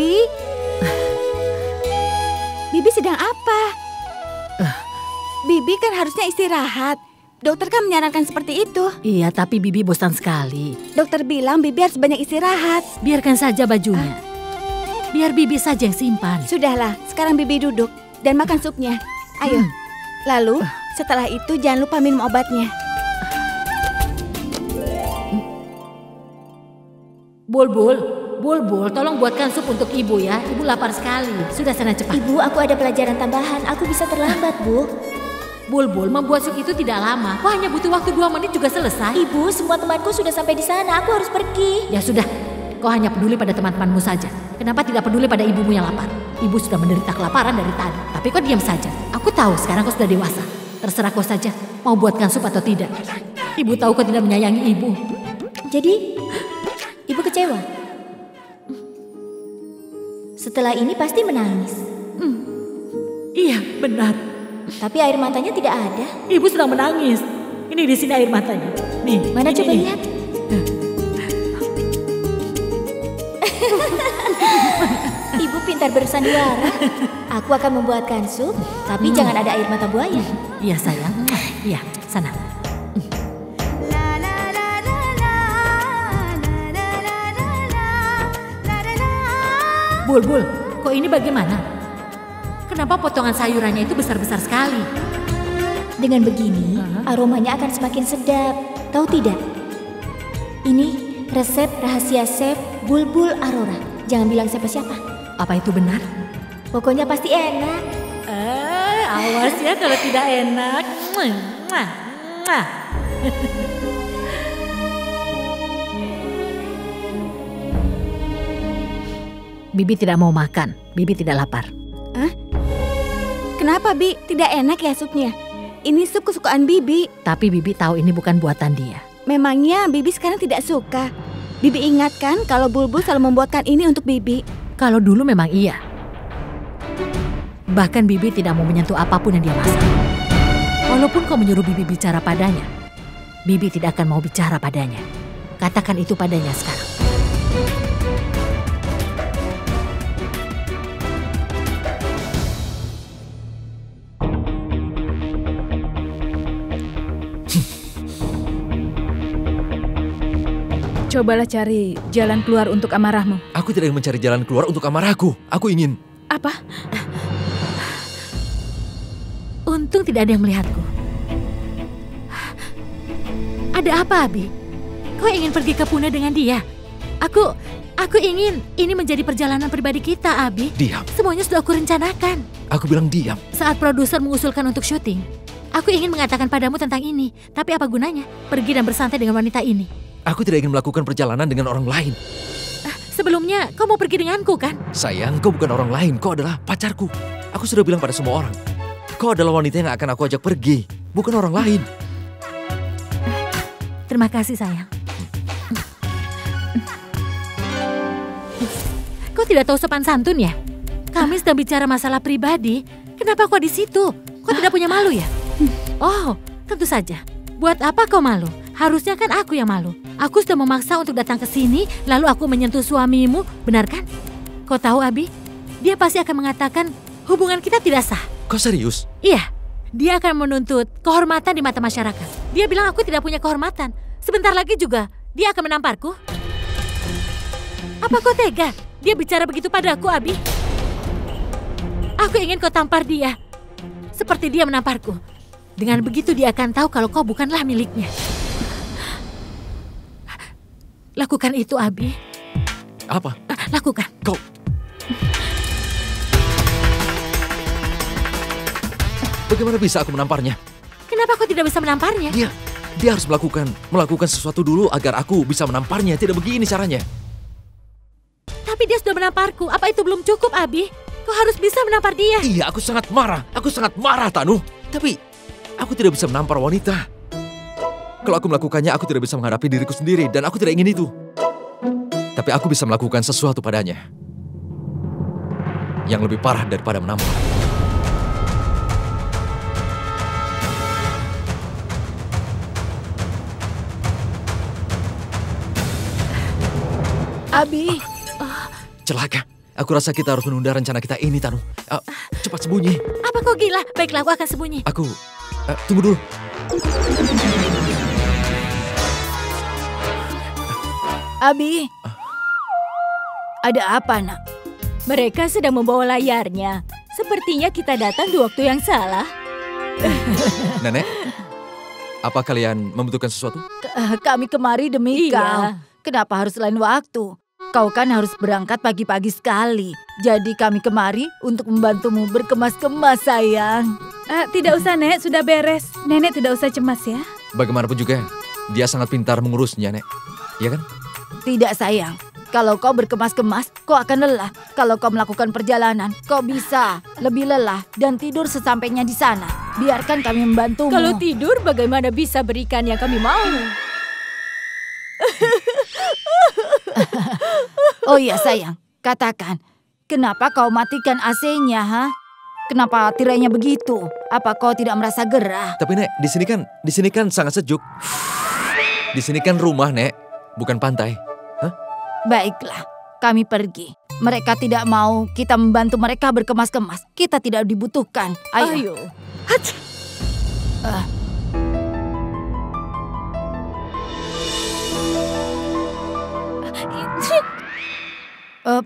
Bibi. Bibi sedang apa? Bibi kan harusnya istirahat. Dokter kan menyarankan seperti itu. Iya, tapi Bibi bosan sekali. Dokter bilang Bibi harus banyak istirahat. Biarkan saja bajunya. Biar Bibi saja yang simpan. Sudahlah, sekarang Bibi duduk dan makan supnya. Ayo. Lalu, setelah itu jangan lupa minum obatnya. Bulbul, tolong buatkan sup untuk Ibu ya. Ibu lapar sekali. Sudah sana cepat. Ibu, aku ada pelajaran tambahan. Aku bisa terlambat, Bu. Bulbul, membuat sup itu tidak lama. Kok hanya butuh waktu 2 menit juga selesai? Ibu, semua temanku sudah sampai di sana. Aku harus pergi. Ya sudah, kau hanya peduli pada teman-temanmu saja. Kenapa tidak peduli pada ibumu yang lapar? Ibu sudah menderita kelaparan dari tadi. Tapi kau diam saja. Aku tahu sekarang kau sudah dewasa. Terserah kau saja, mau buatkan sup atau tidak. Ibu tahu kau tidak menyayangi ibu. Jadi, Ibu kecewa? Setelah ini pasti menangis. Iya, benar. Tapi air matanya tidak ada. Ibu sedang menangis. Ini di sini air matanya. Nih, Mana ini, coba nih. lihat? Ibu pintar bersandiwara. Aku akan membuatkan sup, tapi jangan ada air mata buaya. Iya sayang. Iya, sana. Bulbul, kok ini bagaimana? Kenapa potongan sayurannya itu besar-besar sekali? Dengan begini, aromanya akan semakin sedap. Tahu tidak? Ini resep rahasia chef Bulbul Aurora. Jangan bilang siapa-siapa. Apa itu benar? Pokoknya pasti enak. Awas ya kalau tidak enak. Bibi tidak mau makan. Bibi tidak lapar. Hah? Kenapa, Bi? Tidak enak ya supnya? Ini sup kesukaan Bibi. Tapi Bibi tahu ini bukan buatan dia. Memangnya Bibi sekarang tidak suka? Bibi ingatkan kalau Bulbul selalu membuatkan ini untuk Bibi. Kalau dulu memang iya. Bahkan Bibi tidak mau menyentuh apapun yang dia masak. Walaupun kau menyuruh Bibi bicara padanya, Bibi tidak akan mau bicara padanya. Katakan itu padanya sekarang. Cobalah cari jalan keluar untuk amarahmu. Aku tidak ingin mencari jalan keluar untuk amarahku. Aku ingin... Apa? Untung tidak ada yang melihatku. Ada apa, Abi? Kau ingin pergi ke Pune dengan dia? Aku ingin ini menjadi perjalanan pribadi kita, Abi. Diam. Semuanya sudah aku rencanakan. Aku bilang diam. Saat produser mengusulkan untuk syuting, aku ingin mengatakan padamu tentang ini. Tapi apa gunanya? Pergi dan bersantai dengan wanita ini. Aku tidak ingin melakukan perjalanan dengan orang lain. Sebelumnya, kau mau pergi denganku, kan? Sayang, kau bukan orang lain. Kau adalah pacarku. Aku sudah bilang pada semua orang. Kau adalah wanita yang akan aku ajak pergi. Bukan orang lain. Terima kasih, sayang. Kau tidak tahu sopan santun ya? Kami sedang bicara masalah pribadi. Kenapa kau di situ? Kau tidak punya malu ya? Oh, tentu saja. Buat apa kau malu? Harusnya kan aku yang malu. Aku sudah memaksa untuk datang ke sini, lalu aku menyentuh suamimu, benar kan? Kau tahu, Abi? Dia pasti akan mengatakan hubungan kita tidak sah. Kau serius? Iya, dia akan menuntut kehormatan di mata masyarakat. Dia bilang aku tidak punya kehormatan. Sebentar lagi juga dia akan menamparku. Apa kau tega? Dia bicara begitu padaku, Abi. Aku ingin kau tampar dia. Seperti dia menamparku. Dengan begitu dia akan tahu kalau kau bukanlah miliknya. Lakukan itu, Abi. Apa? Lakukan. Kau... Bagaimana bisa aku menamparnya? Kenapa kau tidak bisa menamparnya? Dia harus melakukan sesuatu dulu agar aku bisa menamparnya. Tidak begini caranya. Tapi dia sudah menamparku. Apa itu belum cukup, Abi? Kau harus bisa menampar dia. Iya, aku sangat marah. Aku sangat marah, Tanu. Tapi aku tidak bisa menampar wanita. Kalau aku melakukannya, aku tidak bisa menghadapi diriku sendiri. Dan aku tidak ingin itu. Tapi aku bisa melakukan sesuatu padanya. Yang lebih parah daripada menampar. Abi. Celaka. Aku rasa kita harus menunda rencana kita ini, Tanu. Cepat sembunyi. Apa kau gila? Baiklah, aku akan sembunyi. Tunggu dulu. Abi, ada apa nak? Mereka sedang membawa layarnya. Sepertinya kita datang di waktu yang salah. Nenek, apa kalian membutuhkan sesuatu? Kami kemari demi Iya. kau. Kenapa harus lain waktu? Kau kan harus berangkat pagi-pagi sekali. Jadi kami kemari untuk membantumu berkemas-kemas, sayang. Tidak usah, Nek. Sudah beres. Nenek tidak usah cemas ya. Bagaimanapun juga, dia sangat pintar mengurusnya, Nek. Iya kan? Tidak, sayang. Kalau kau berkemas-kemas, kau akan lelah. Kalau kau melakukan perjalanan, kau bisa lebih lelah dan tidur sesampainya di sana. Biarkan kami membantumu. Kalau tidur bagaimana bisa berikan yang kami mau? Oh iya, sayang. Katakan, kenapa kau matikan AC-nya, ha? Kenapa tirainya begitu? Apa kau tidak merasa gerah? Tapi Nek, di sini kan sangat sejuk. Di sini kan rumah, Nek, bukan pantai. Baiklah, kami pergi. Mereka tidak mau kita membantu mereka berkemas-kemas. Kita tidak dibutuhkan. Ayo.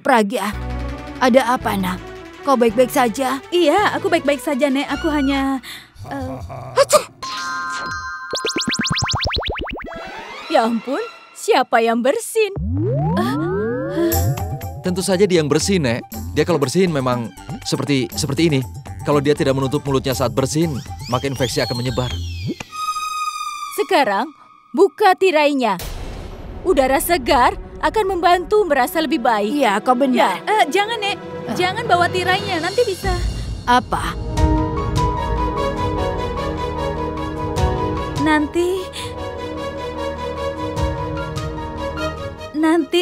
Pragya, ada apa, nak? Kau baik-baik saja? Iya, aku baik-baik saja, Nek. Aku hanya... Ya ampun, siapa yang bersin? Tentu saja dia yang bersin, Nek. Dia kalau bersin memang seperti ini. Kalau dia tidak menutup mulutnya saat bersin, maka infeksi akan menyebar. Sekarang, buka tirainya. Udara segar akan membantu merasa lebih baik. Iya, kau benar. Jangan, Nek. Jangan bawa tirainya, nanti bisa. Apa? Nanti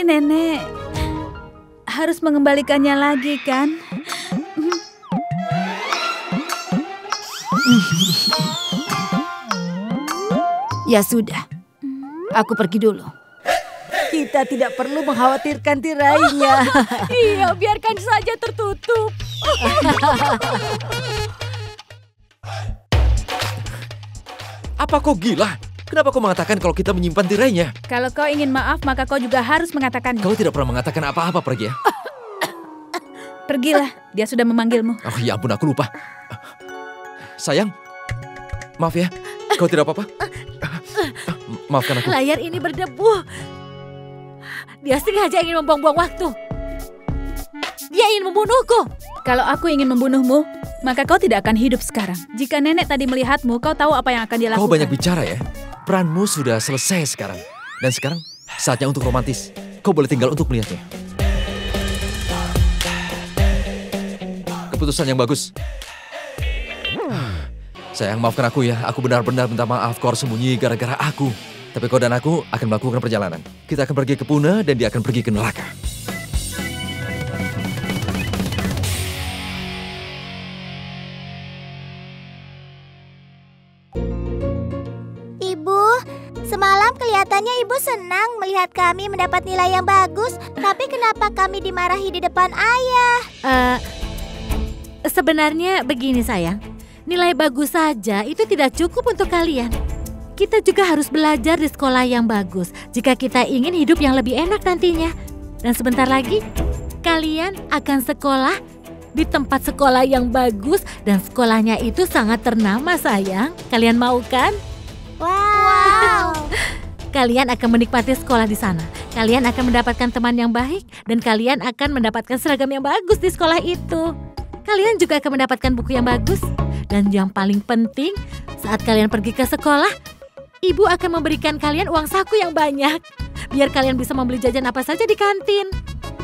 Nenek harus mengembalikannya lagi, kan? Ya sudah, aku pergi dulu. Kita tidak perlu mengkhawatirkan tirainya. Iya, biarkan saja tertutup. Apa kau gila? Kenapa kau mengatakan kalau kita menyimpan tirainya? Kalau kau ingin maaf, maka kau juga harus mengatakannya. Kau tidak pernah mengatakan apa-apa, Pragya. Pergilah, dia sudah memanggilmu. Oh ya ampun, aku lupa. Sayang, maaf ya. Kau tidak apa-apa? Maafkan aku. Layar ini berdebu. Dia sengaja ingin membuang-buang waktu. Dia ingin membunuhku. Kalau aku ingin membunuhmu, maka kau tidak akan hidup sekarang. Jika nenek tadi melihatmu, kau tahu apa yang akan dia lakukan. Kau banyak bicara ya. Peranmu sudah selesai sekarang. Dan sekarang saatnya untuk romantis. Kau boleh tinggal untuk melihatnya. Keputusan yang bagus. Sayang, maafkan aku ya. Aku benar-benar minta maaf. Kau harus sembunyi gara-gara aku. Tapi kau dan aku akan melakukan perjalanan. Kita akan pergi ke Pune dan dia akan pergi ke neraka. Ibu, semalam kelihatannya ibu senang melihat kami mendapat nilai yang bagus. Tapi kenapa kami dimarahi di depan ayah? Sebenarnya begini sayang. Nilai bagus saja itu tidak cukup untuk kalian. Kita juga harus belajar di sekolah yang bagus jika kita ingin hidup yang lebih enak nantinya. Dan sebentar lagi, kalian akan sekolah di tempat sekolah yang bagus dan sekolahnya itu sangat ternama sayang. Kalian mau kan? Wow. Kalian akan menikmati sekolah di sana. Kalian akan mendapatkan teman yang baik dan kalian akan mendapatkan seragam yang bagus di sekolah itu. Kalian juga akan mendapatkan buku yang bagus. Dan yang paling penting, saat kalian pergi ke sekolah, ibu akan memberikan kalian uang saku yang banyak. Biar kalian bisa membeli jajan apa saja di kantin.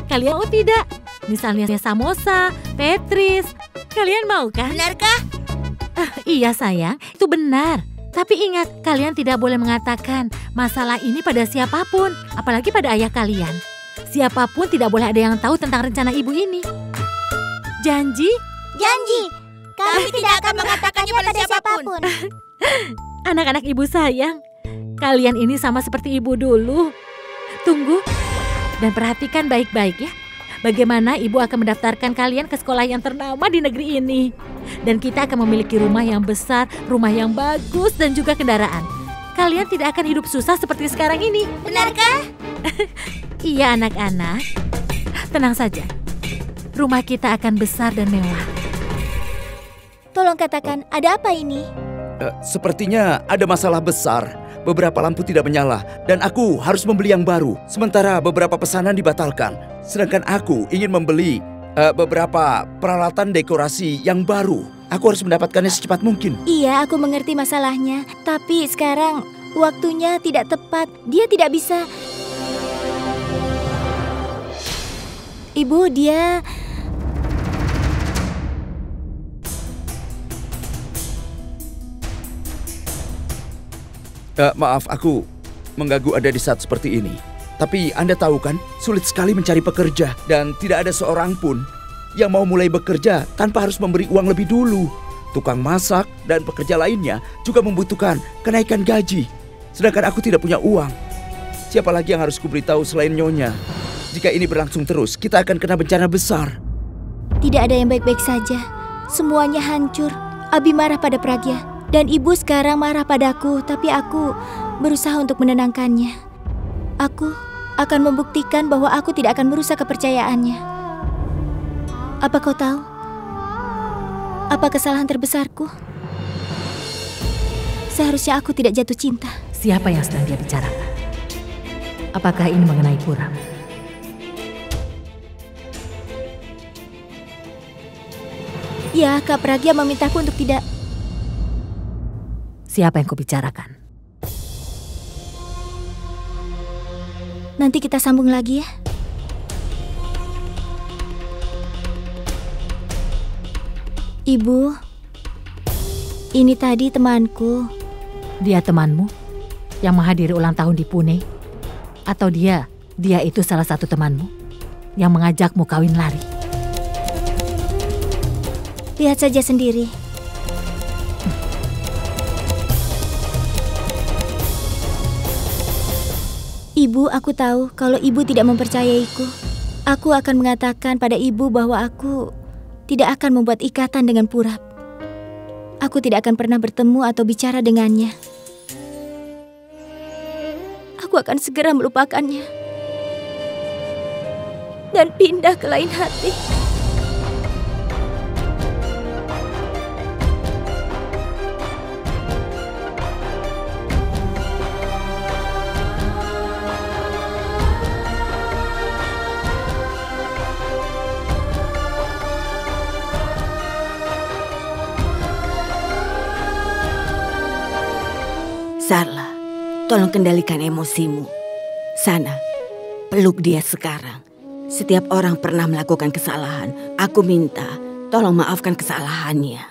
Kalian mau tidak? Misalnya samosa, Petris. Kalian mau kan? Benarkah? Iya sayang, itu benar. Tapi ingat, kalian tidak boleh mengatakan masalah ini pada siapapun. Apalagi pada ayah kalian. Siapapun tidak boleh ada yang tahu tentang rencana ibu ini. Janji? Janji. Kami tidak akan mengatakannya pada siapapun. Anak-anak ibu sayang, kalian ini sama seperti ibu dulu. Tunggu dan perhatikan baik-baik ya. bagaimana ibu akan mendaftarkan kalian ke sekolah yang ternama di negeri ini. Dan kita akan memiliki rumah yang besar, rumah yang bagus, dan juga kendaraan. Kalian tidak akan hidup susah seperti sekarang ini. Benarkah? Iya anak-anak, tenang saja. Rumah kita akan besar dan mewah. Tolong katakan, ada apa ini? Sepertinya ada masalah besar. Beberapa lampu tidak menyala dan aku harus membeli yang baru. Sementara beberapa pesanan dibatalkan. Sedangkan aku ingin membeli beberapa peralatan dekorasi yang baru. Aku harus mendapatkannya secepat mungkin. Iya, aku mengerti masalahnya. Tapi sekarang waktunya tidak tepat. Dia tidak bisa. Ibu, dia... Maaf, aku mengganggu Anda di saat seperti ini. Tapi Anda tahu kan, sulit sekali mencari pekerja. Dan tidak ada seorang pun yang mau mulai bekerja tanpa harus memberi uang lebih dulu. Tukang masak dan pekerja lainnya juga membutuhkan kenaikan gaji. Sedangkan aku tidak punya uang. Siapa lagi yang harus kuberitahu selain Nyonya? Jika ini berlangsung terus, kita akan kena bencana besar. Tidak ada yang baik-baik saja. Semuanya hancur. Abi marah pada Pragya. Dan ibu sekarang marah padaku, tapi aku berusaha untuk menenangkannya. Aku akan membuktikan bahwa aku tidak akan merusak kepercayaannya. Apa kau tahu? Apa kesalahan terbesarku? Seharusnya aku tidak jatuh cinta. Siapa yang sedang dia bicarakan? Apakah ini mengenai Puram? Ya, Kak Pragya memintaku untuk tidak... Siapa yang kau bicarakan? Nanti kita sambung lagi ya. Ibu, ini tadi temanku. Dia temanmu yang menghadiri ulang tahun di Pune? Atau dia itu salah satu temanmu yang mengajakmu kawin lari? Lihat saja sendiri. Ibu, aku tahu kalau ibu tidak mempercayaiku. Aku akan mengatakan pada ibu bahwa aku tidak akan membuat ikatan dengan Purab. Aku tidak akan pernah bertemu atau bicara dengannya. Aku akan segera melupakannya dan pindah ke lain hati. Sarla, tolong kendalikan emosimu. Sana, peluk dia sekarang. Setiap orang pernah melakukan kesalahan. Aku minta, tolong maafkan kesalahannya.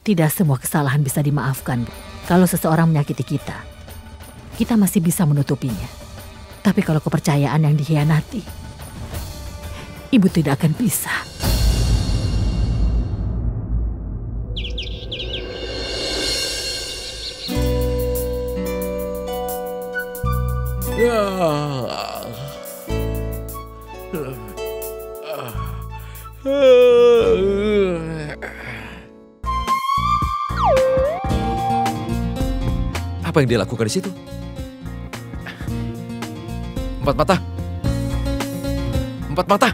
Tidak semua kesalahan bisa dimaafkan, Bu. Kalau seseorang menyakiti kita, kita masih bisa menutupinya. Tapi kalau kepercayaan yang dikhianati, Ibu tidak akan bisa. Apa yang dia lakukan di situ? Empat mata. Empat mata.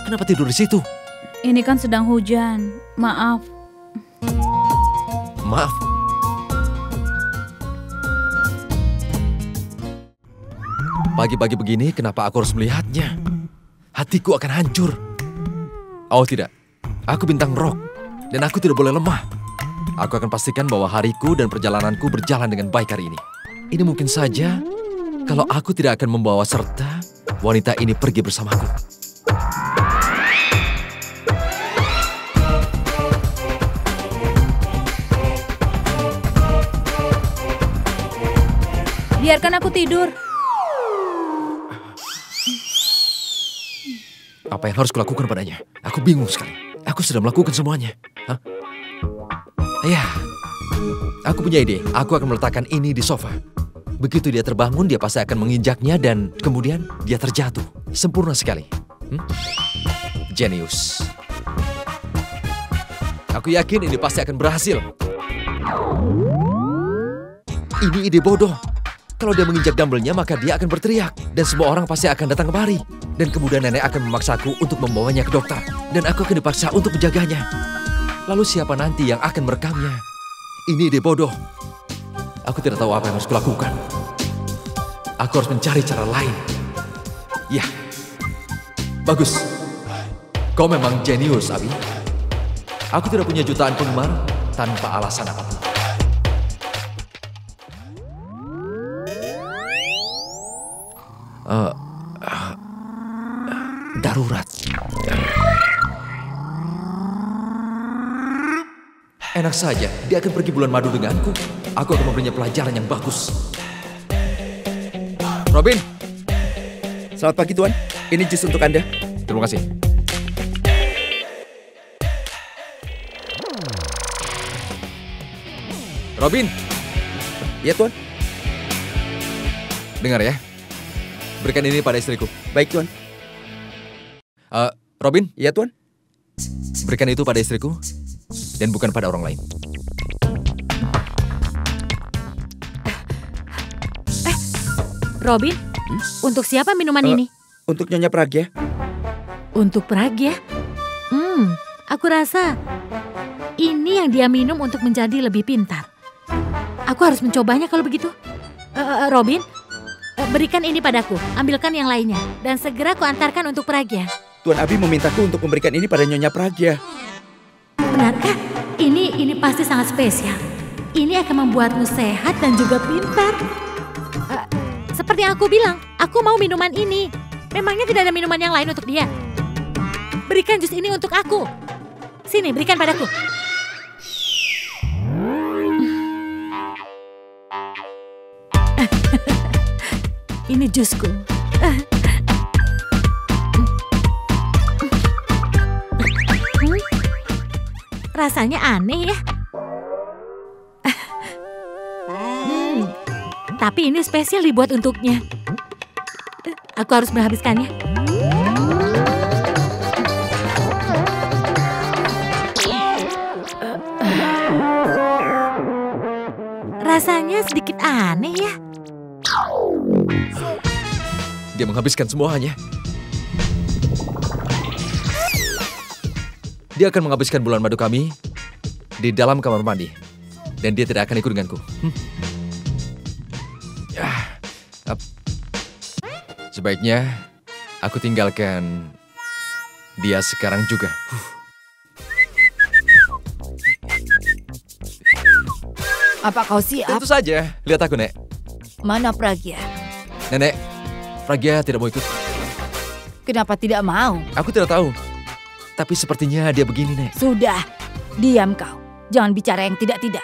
Kenapa tidur di situ? Ini kan sedang hujan. Maaf. Maaf. Pagi-pagi begini, kenapa aku harus melihatnya? Hatiku akan hancur. Oh tidak, aku bintang rock dan aku tidak boleh lemah. Aku akan pastikan bahwa hariku dan perjalananku berjalan dengan baik hari ini. Ini mungkin saja kalau aku tidak akan membawa serta wanita ini pergi bersamaku. Biarkan aku tidur. Apa yang harus kulakukan padanya? Aku bingung sekali. Aku sudah melakukan semuanya. Hah? Ya, aku punya ide. Aku akan meletakkan ini di sofa. Begitu dia terbangun, dia pasti akan menginjaknya dan kemudian dia terjatuh. Sempurna sekali. Jenius. Aku yakin ini pasti akan berhasil. Ini ide bodoh. Kalau dia menginjak dumbbellnya, maka dia akan berteriak. Dan semua orang pasti akan datang kemari. Dan kemudian nenek akan memaksaku untuk membawanya ke dokter. Dan aku akan dipaksa untuk menjaganya. Lalu siapa nanti yang akan merekamnya? Ini ide bodoh. Aku tidak tahu apa yang harus kulakukan. Aku harus mencari cara lain. Ya, bagus. Kau memang jenius, Abi. Aku tidak punya jutaan penggemar tanpa alasan apapun. Darurat. Enak saja, dia akan pergi bulan madu denganku. Aku akan memberinya pelajaran yang bagus. Robin. Selamat pagi, Tuan. Ini jus untuk Anda. Terima kasih. Robin. Ya, Tuan. Dengar ya. Berikan ini pada istriku. Baik, Tuan. Robin. Ya, Tuan. Berikan itu pada istriku. Dan bukan pada orang lain. Robin, untuk siapa minuman ini? Untuk Nyonya Pragya. Untuk Pragya? Aku rasa ini yang dia minum untuk menjadi lebih pintar. Aku harus mencobanya kalau begitu. Robin, berikan ini padaku. Ambilkan yang lainnya. Dan segera kuantarkan untuk Pragya. Tuan Abi memintaku untuk memberikan ini pada Nyonya Pragya. Benarkah? Ini pasti sangat spesial. Ini akan membuatmu sehat dan juga pintar. Seperti yang aku bilang, aku mau minuman ini. Memangnya tidak ada minuman yang lain untuk dia? Berikan jus ini untuk aku. Sini, berikan padaku. Ini jusku. Rasanya aneh ya. Tapi ini spesial dibuat untuknya. Aku harus menghabiskannya. Rasanya sedikit aneh ya. Dia menghabiskan semuanya. Dia akan menghabiskan bulan madu kami di dalam kamar mandi. Dan dia tidak akan ikut denganku. Sebaiknya aku tinggalkan dia sekarang juga. Apa kau siap? Tentu saja. Lihat aku, Nek. Mana Pragya? Nenek, Pragya tidak mau ikut. Kenapa tidak mau? Aku tidak tahu. Tapi sepertinya dia begini, Nek. Sudah, diam kau. Jangan bicara yang tidak-tidak.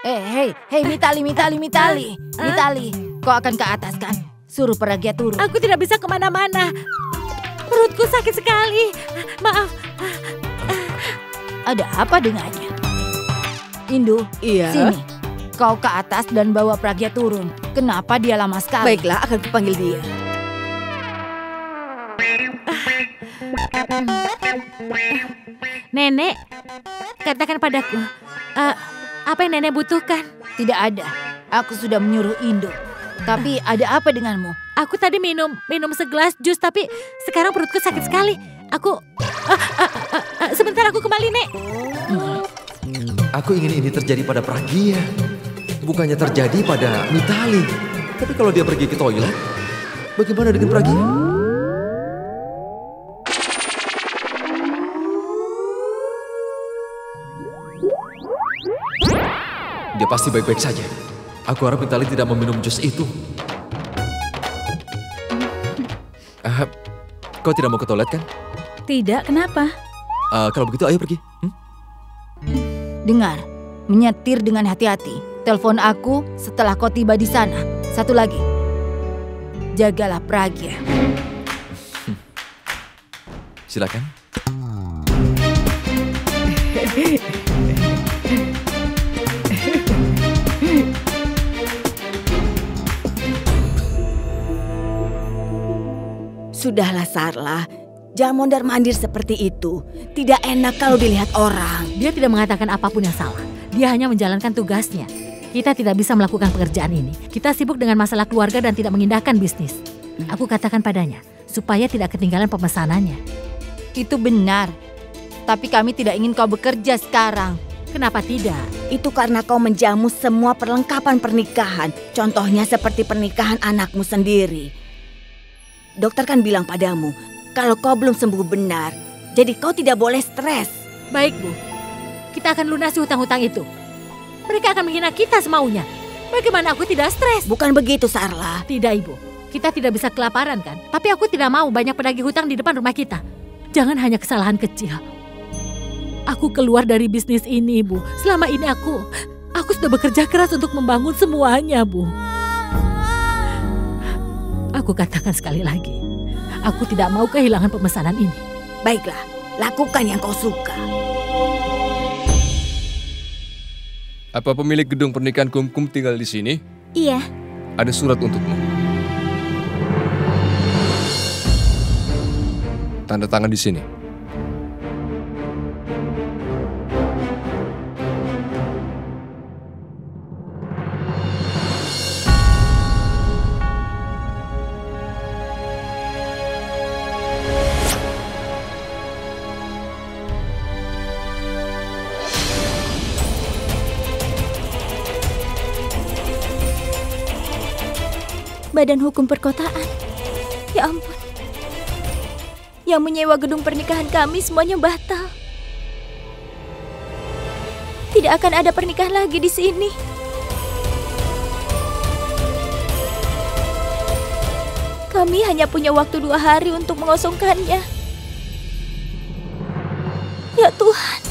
Hei, Mitali. Mitali, kau akan ke atas kan? Suruh Pragya turun. Aku tidak bisa kemana-mana. Perutku sakit sekali. Maaf. Ada apa dengannya? Indu, Iya. sini. Kau ke atas dan bawa Pragya turun. Kenapa dia lama sekali? Baiklah, akan kupanggil dia. Nenek, katakan padaku. Apa yang nenek butuhkan? Tidak ada. Aku sudah menyuruh Indu. Tapi ada apa denganmu? Aku tadi minum segelas jus, tapi sekarang perutku sakit sekali. Aku... sebentar aku kembali, Nek. Aku ingin ini terjadi pada Pragya. Bukannya terjadi pada Mitali. Tapi kalau dia pergi ke toilet, bagaimana dengan Pragya? Dia pasti baik-baik saja. Aku harap Mitali tidak meminum jus itu. Kau tidak mau ke toilet kan? Tidak, kenapa? Kalau begitu ayo pergi. Dengar, menyetir dengan hati-hati. Telepon aku setelah kau tiba di sana. Satu lagi, jagalah Pragya. Silakan. Sudahlah, Sarla. Jangan mondar-mandir seperti itu. Tidak enak kalau dilihat orang. Dia tidak mengatakan apapun yang salah. Dia hanya menjalankan tugasnya. Kita tidak bisa melakukan pekerjaan ini. Kita sibuk dengan masalah keluarga dan tidak mengindahkan bisnis. Aku katakan padanya, supaya tidak ketinggalan pemesanannya. Itu benar. Tapi kami tidak ingin kau bekerja sekarang. Kenapa tidak? Itu karena kau menjamu semua perlengkapan pernikahan. Contohnya seperti pernikahan anakmu sendiri. Dokter kan bilang padamu, kalau kau belum sembuh benar, jadi kau tidak boleh stres. Baik, Bu. Kita akan lunasi hutang-hutang itu. Mereka akan menghina kita semaunya. Bagaimana aku tidak stres? Bukan begitu, Sarla. Tidak, Ibu. Kita tidak bisa kelaparan, kan? Tapi aku tidak mau banyak penagih hutang di depan rumah kita. Jangan hanya kesalahan kecil. Aku keluar dari bisnis ini, Bu. Selama ini aku sudah bekerja keras untuk membangun semuanya, Bu. Aku katakan sekali lagi, aku tidak mau kehilangan pemesanan ini. Baiklah, lakukan yang kau suka. Apa pemilik gedung pernikahan Kumkum tinggal di sini? Iya. Ada surat untukmu. Tanda tangan di sini. Badan Hukum Perkotaan. Ya ampun. Yang menyewa gedung pernikahan kami semuanya batal. Tidak akan ada pernikahan lagi di sini. Kami hanya punya waktu 2 hari untuk mengosongkannya. Ya Tuhan.